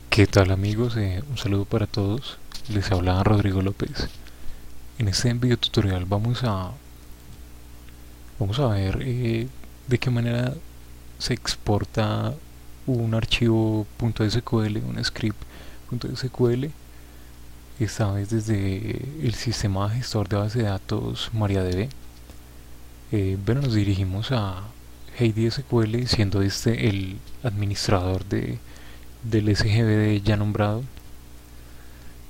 ¿Qué tal amigos? Un saludo para todos. Les habla Rodrigo López. En este video tutorial vamos a ver de qué manera se exporta un archivo .sql, un script .sql, esta vez desde el sistema gestor de base de datos MariaDB. Bueno, nos dirigimos a Heidi SQL, siendo este el administrador del SGBD ya nombrado.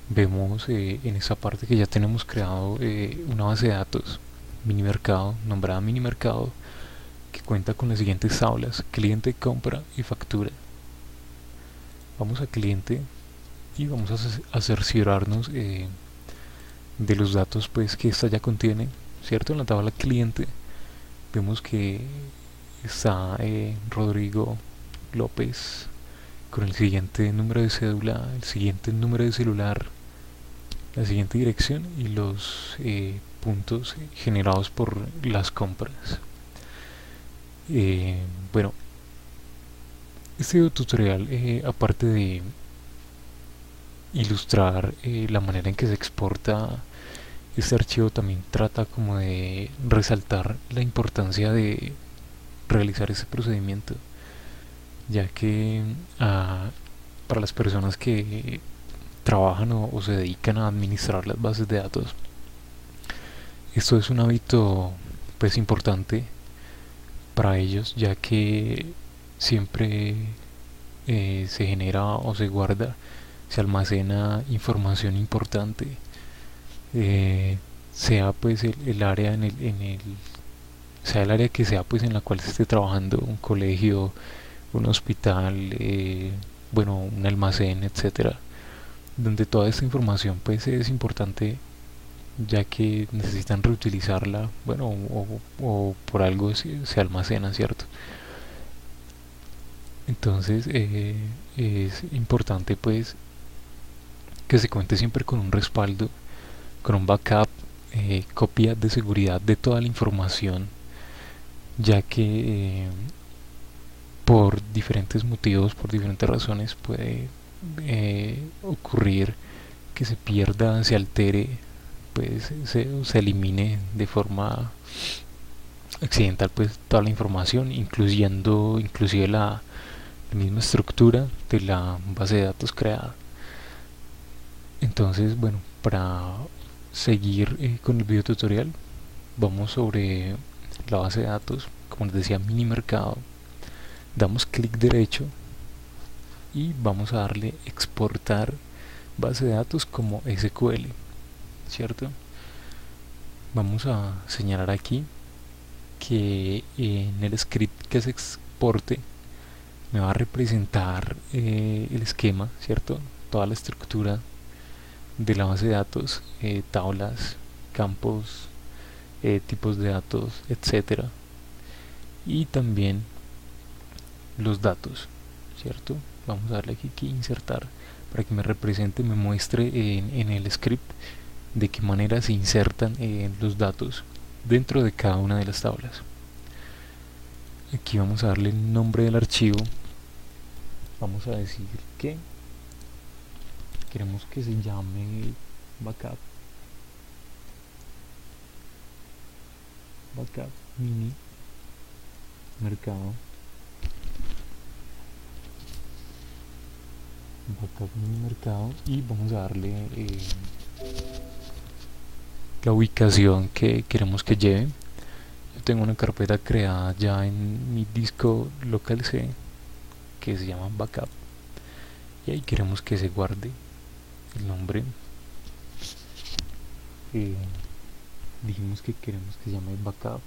Vemos en esa parte que ya tenemos creado una base de datos mini mercado, nombrada mini mercado, que cuenta con las siguientes tablas: cliente, compra y factura. Vamos a cliente y vamos a cerciorarnos de los datos pues que esta ya contiene, cierto. En la tabla cliente vemos que está Rodrigo López con el siguiente número de cédula, el siguiente número de celular, la siguiente dirección y los puntos generados por las compras. Bueno, este video tutorial, aparte de ilustrar la manera en que se exporta este archivo, también trata como de resaltar la importancia de realizar ese procedimiento, ya que para las personas que trabajan o se dedican a administrar las bases de datos, esto es un hábito pues importante para ellos, ya que siempre se genera o se guarda, se almacena información importante, eh, sea pues el área sea el área que sea pues en la cual se esté trabajando, un colegio, un hospital, bueno, un almacén, etcétera, donde toda esta información pues es importante, ya que necesitan reutilizarla, bueno, o por algo se almacena, ¿cierto? Entonces es importante pues que se cuente siempre con un respaldo, con un backup, copia de seguridad de toda la información, ya que por diferentes motivos, por diferentes razones puede ocurrir que se pierda, se altere, pues se elimine de forma accidental pues toda la información, incluyendo inclusive la misma estructura de la base de datos creada. Entonces, bueno, para seguir con el video tutorial, vamos sobre la base de datos, como les decía, mini mercado. Damos clic derecho y vamos a darle exportar base de datos como SQL, ¿cierto? Vamos a señalar aquí que en el script que se exporte me va a representar el esquema, ¿cierto? Toda la estructura de la base de datos, tablas, campos, tipos de datos, etcétera. Y también los datos, ¿cierto? Vamos a darle aquí insertar para que me represente, me muestre en el script de qué manera se insertan los datos dentro de cada una de las tablas. Aquí vamos a darle el nombre del archivo. Vamos a decir que queremos que se llame backup mini mercado, y vamos a darle la ubicación que queremos que lleve. Yo tengo una carpeta creada ya en mi disco local C que se llama backup, y ahí queremos que se guarde el nombre. eh, Dijimos que queremos que se llame backup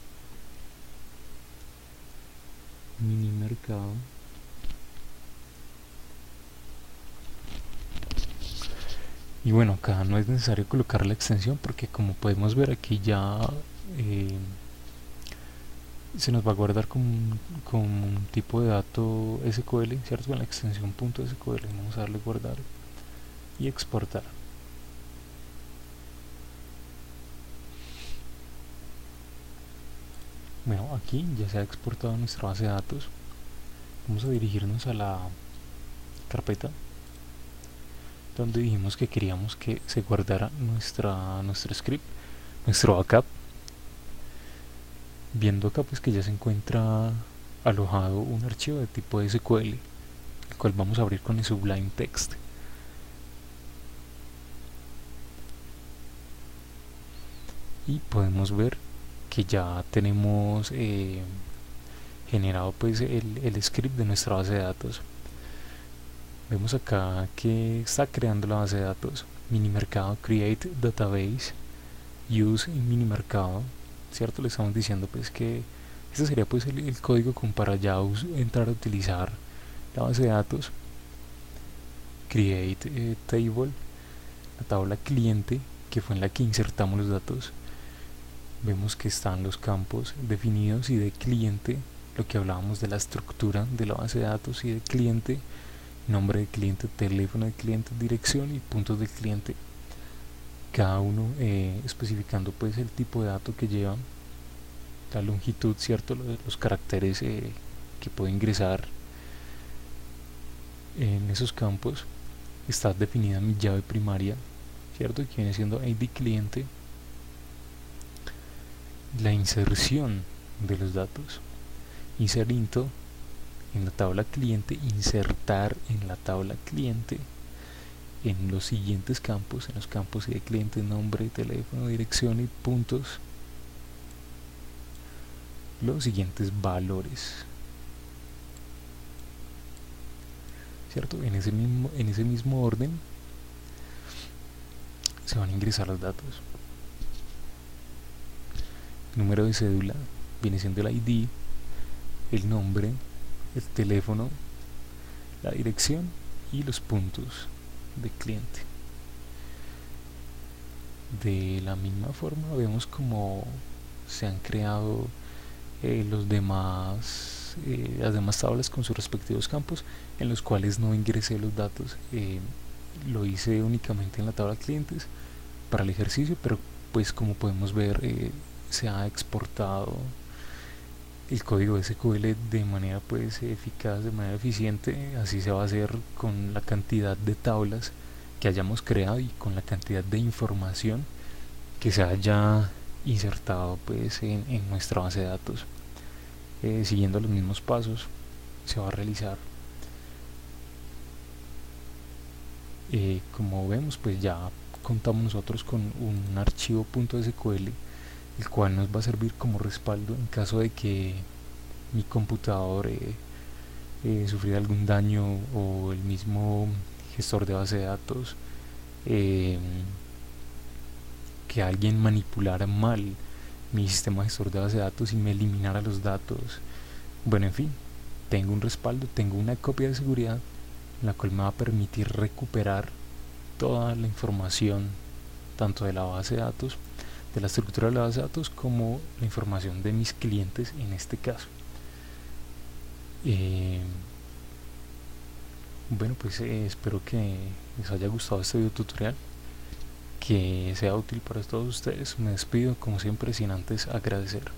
mini mercado, y bueno, acá no es necesario colocar la extensión porque, como podemos ver aquí, ya eh, se nos va a guardar con un tipo de dato SQL, ¿cierto? Con la extensión .sql. Vamos a darle guardar y exportar. Bueno, aquí ya se ha exportado nuestra base de datos. Vamos a dirigirnos a la carpeta donde dijimos que queríamos que se guardara nuestro script, nuestro backup. Viendo acá pues que ya se encuentra alojado un archivo de tipo SQL, el cual vamos a abrir con el Sublime Text. Y podemos ver que ya tenemos generado pues el script de nuestra base de datos. Vemos acá que está creando la base de datos. Minimercado create database use minimercado, cierto. Le estamos diciendo pues que este sería pues el código como para ya entrar a utilizar la base de datos. Create table, la tabla cliente, que fue en la que insertamos los datos. Vemos que están los campos definidos y de cliente, lo que hablábamos de la estructura de la base de datos, y de cliente, nombre de cliente, teléfono de cliente, dirección y puntos del cliente, cada uno especificando pues el tipo de dato que lleva, la longitud, cierto, los caracteres que puede ingresar en esos campos. Está definida mi llave primaria, cierto, que viene siendo ID cliente. La inserción de los datos, insert into en la tabla cliente, insertar en la tabla cliente en los siguientes campos, en los campos de cliente, nombre, teléfono, dirección y puntos, los siguientes valores, cierto. En ese mismo orden se van a ingresar los datos. Número de cédula viene siendo el ID, el nombre, el teléfono, la dirección y los puntos de cliente. De la misma forma vemos como se han creado las demás tablas con sus respectivos campos, en los cuales no ingresé los datos. Lo hice únicamente en la tabla clientes para el ejercicio, pero pues como podemos ver se ha exportado el código SQL de manera pues eficaz, de manera eficiente. Así se va a hacer con la cantidad de tablas que hayamos creado y con la cantidad de información que se haya insertado pues en nuestra base de datos. Siguiendo los mismos pasos se va a realizar. Como vemos pues ya contamos nosotros con un archivo .sql, el cual nos va a servir como respaldo en caso de que mi computador sufriera algún daño, o el mismo gestor de base de datos, que alguien manipulara mal mi sistema gestor de base de datos y me eliminara los datos. Bueno, en fin, tengo un respaldo, tengo una copia de seguridad, la cual me va a permitir recuperar toda la información, tanto de la base de datos, de la estructura de la base de datos, como la información de mis clientes en este caso. Bueno, pues espero que les haya gustado este video tutorial, que sea útil para todos ustedes. Me despido como siempre sin antes agradecer.